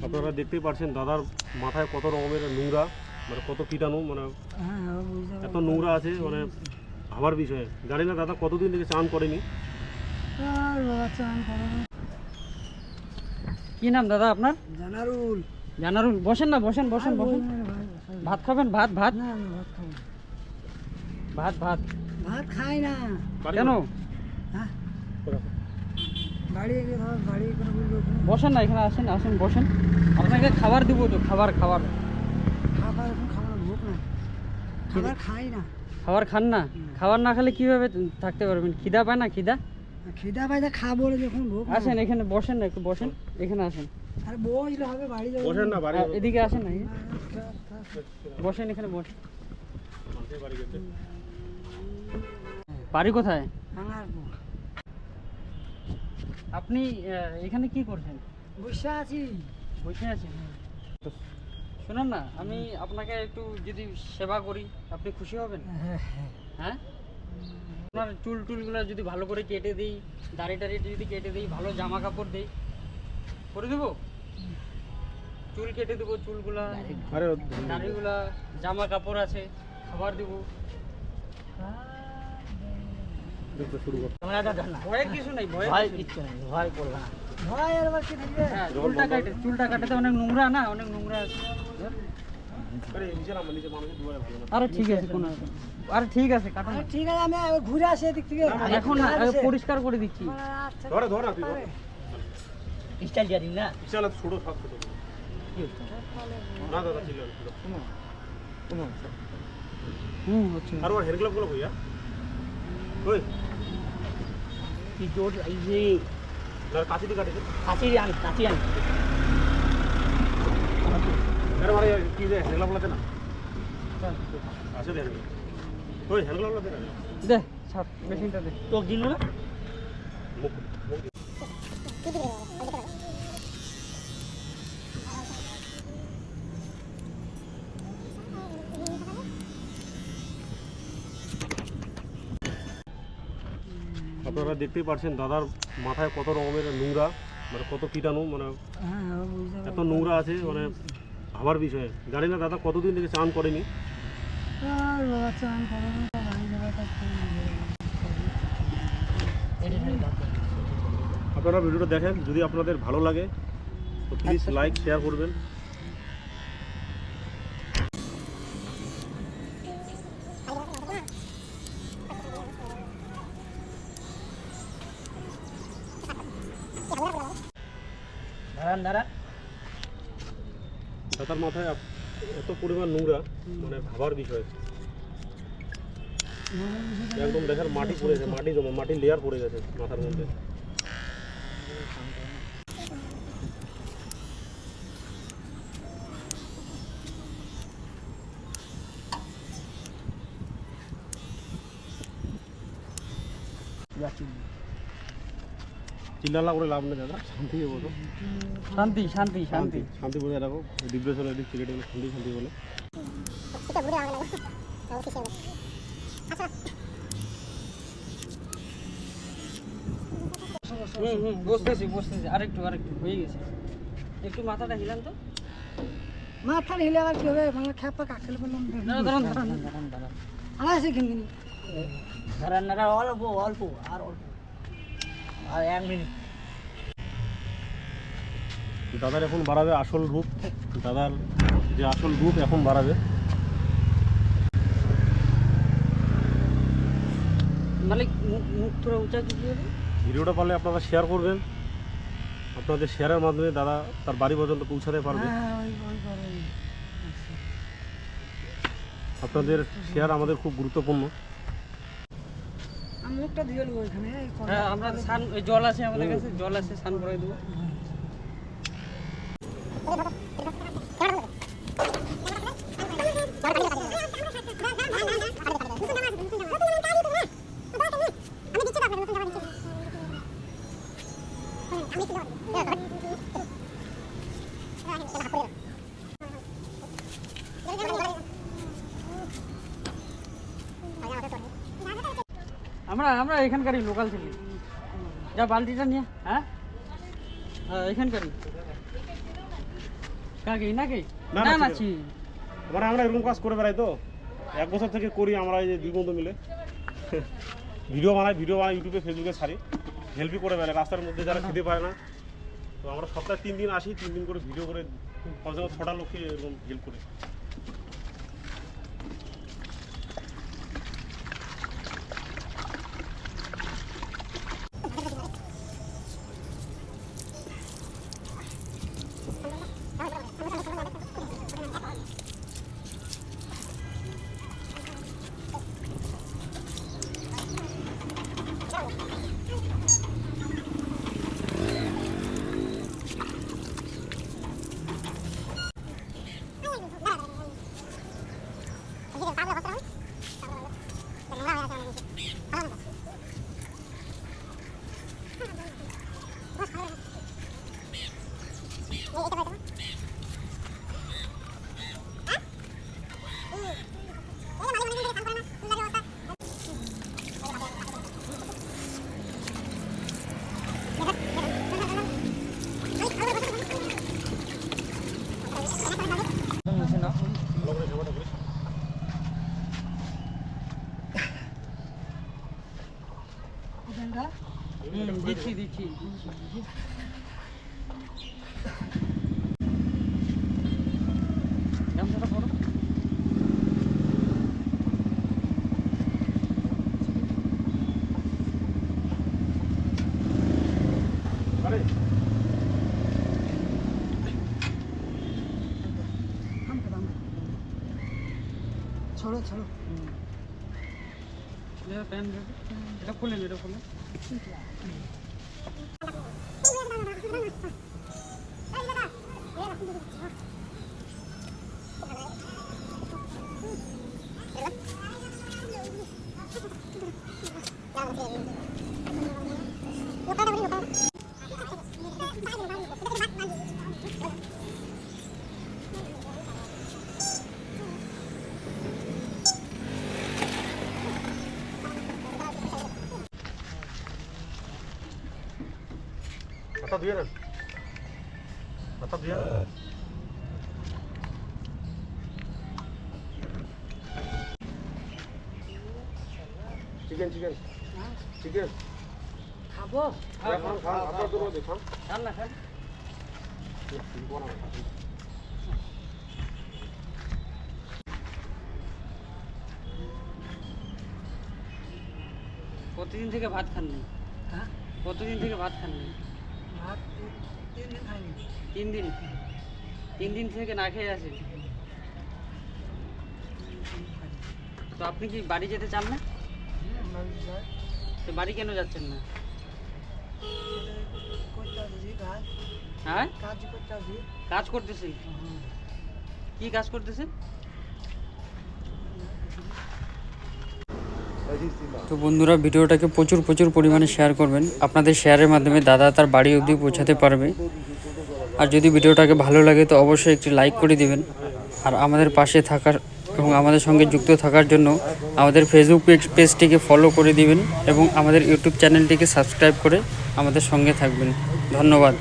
আপনারা দেখতেই পাচ্ছেন দাদার মাথায় কত রকমের নোংরা, মানে কত কীটাণু, মানে এত নোংরা আছে, মানে ভাবার বিষয়ে। জানি না দাদা কতদিন থেকে চান করেনি। কি নাম দাদা আপনার? জানারুল। জানারুল, বসেন না, বসেন বসেন বসেন। ভাত খাবেন? ভাত ভাত না না, ভাত খাবো। ভাত ভাত ভাত খাই না। কেন? হ্যাঁ, বাড়ি গিয়ে ধর বাড়ি করে বলবো বসেন না, এখানে আসেন আসেন বসেন। আপনাকে খাবার দিব তো, খাবার খাবার খাবার এখন খাবার ভোগ না, খাবার খাই না। খাবার খান না? খাবার না খেলে কিভাবে থাকতে পারবেন? খিদা পায় না? খিদা খিদা পাইতে খাবো না যখন ভোগ না। আসেন এখানে বসেন না, একটু বসেন, এখানে আসেন। আরে বসলে হবে, বাড়ি যাবো। বসেন না, বাড়ি এদিকে আসেন না, বসেন এখানে বসেন। বাড়ি কোথায় আপনি? এখানে কি করছেন? বসে আছি। বসে আছেন? শুনুন না, আমি আপনাকে একটু যদি সেবা করি আপনি খুশি হবেন? হ্যাঁ, আপনার চুল টুলগুলো যদি ভালো করে কেটে দিই, দাড়ি টাড়ি যদি কেটে দিই, ভালো জামা কাপড় দিই, করে দেবো? চুল কেটে দেবো, চুলগুলা, আরে দাড়িগুলা, জামা কাপড় আছে, খাবার দেবো। শুরু কর। ভয়ের কিছু নেই, ভয় কিচ্ছু নেই, ভয় করবে না। ভয় আর আবার কি থাকবে? হ্যাঁ, চুলটা কাটাতে অনেক নোংরা না, অনেক নোংরা আছে। আরে নিচে নাম, নিচে মানুষের দুয়ারে ভালো না। আরে ঠিক আছে, কোনো আরে ঠিক আছে, কাটো না। ঠিক আছে, আমি ঘুরে আসি এদিক থেকে। এখন না, পরিষ্কার করে দিচ্ছি। আচ্ছা, ধরে ধর না, তুই ধর। স্টাইল জানি না। ইচ্ছা ছোট সব ছোট। না দাদা ছিল হচ্ছে আর ওর হেয়ার গ্লাভ গুলো কইয়া কই কি জোর এই যে না কাছে দি কাটে কাঁচি আনি আরে মারে কি যে হেয়ার গ্লাভ লাতে না আছে দেখ কই হেয়ার গ্লাভ লাতে না দে ছাপ মেশিনটা দে। তোক দিন না মুখ মুখ আপনারা দেখতেই পাচ্ছেন দাদার মাথায় কত রকমের নোংরা, মানে কত কীটাণু, মানে এত নোংরা আছে, মানে ভাবার বিষয়ে। জানি না দাদা কতদিন থেকে চান করেনি। আপনারা ভিডিওটা দেখেন, যদি আপনাদের ভালো লাগে তো প্লিজ লাইক শেয়ার করবেন। দাঁড়ান দাদার মাথায় এত পরিমাণ নোংরা, মানে ভাবার বিষয়। একদম দেখার মাটি পড়ে গেছে, মাটি জমা, মাটির লেয়ার পড়ে গেছে মাথার মধ্যে। চিল্লালা করে লাভ নেই দাদা, শান্তি বলো, শান্তি শান্তি শান্তি শান্তি বজায় রাখো। ডিপ্রেশন এদিক সিগারেট এগুলো শান্তি শান্তি বলে। বসতেছি আরেকটু হয়ে গেছে। একটু মাথাটা হিলান তো। মাথা হিলে আবার কি হবে? মানে খেপা কাকেল বললাম। দাঁড়ান আমার আছে কিনবি অল্প আর 1 মিনিট। দাদার এখন বাড়াবে আসল রূপ, দাদার যে আসল রূপ এখন বাড়াবে। মালিক মুখ থোড়া উঁচা দিয়ে ভিডিওটা পারলে আপনারা শেয়ার করবেন। আপনাদের শেয়ারের মাধ্যমে দাদা তার বাড়ি পর্যন্ত পৌঁছাতে পারবে। আপনাদের শেয়ার আমাদের খুব গুরুত্বপূর্ণ। আমি মুখটা দিয়ে নেবো এখানে। হ্যাঁ, আমরা স্নান, জল আছে আমাদের কাছে, জল আছে, স্নান করে দেবো। আমরা এখানকারই লোকাল থেকে। যা বালতিটা নিয়ে। হ্যাঁ, এখানকারই। কাকে নাকি না, না না, না ঠিক আছে। চিনি। মানে আমরা এরকম কাজ করে বেড়াই তো 1 বছর থেকে করি আমরা এই যে 2 বন্ধু মিলে ভিডিও বানাই ইউটিউবে ফেসবুকে ছাড়ি হেল্পই করে বেড়াই রাস্তার মধ্যে যারা খেতে পারে না। তো আমরা সপ্তাহে 3 দিন আসি, 3 দিন করে ভিডিও করে কমসে কম 6টা লোককে এরকম হেল্প করে। ভালো করে সেবাটা করিস। এখানটা দিচ্ছি গামছাটা পরো। আরে छोड़ो छोड़ो এটা খুলেন এটা খুলেন। হাতটা ধুয়ে নেন, হাতটা ধুয়ে নেন। চিকেন খাবো খান আপনার জন্য দেখান। খান না খান। প্রতিদিন থেকে ভাত খাননি? हाँ কতদিন থেকে ভাত খাননি? भात 3 दिन खाएंगे 3 দিন থেকে না খেয়ে আছেন। তো আপনি কি বাড়ি যেতে চান না? তো বাড়ি কেন যাচ্ছেন না? হ্যাঁ কাজ করতেছেন? কি কাজ করতেছেন? তো বন্ধুরা ভিডিওটাকে প্রচুর পরিমাণে শেয়ার করবেন। আপনাদের শেয়ারের মাধ্যমে দাদা তার বাড়ি অবধি পৌঁছাতে পারবে। আর যদি ভিডিওটাকে ভালো লাগে তো অবশ্যই একটি লাইক করে দিবেন। আর আমাদের পাশে থাকার এবং আমাদের সঙ্গে যুক্ত থাকার জন্য আমাদের ফেসবুক পেজটিকে ফলো করে দিবেন এবং আমাদের ইউটিউব চ্যানেলটিকে সাবস্ক্রাইব করে আমাদের সঙ্গে থাকবেন। ধন্যবাদ।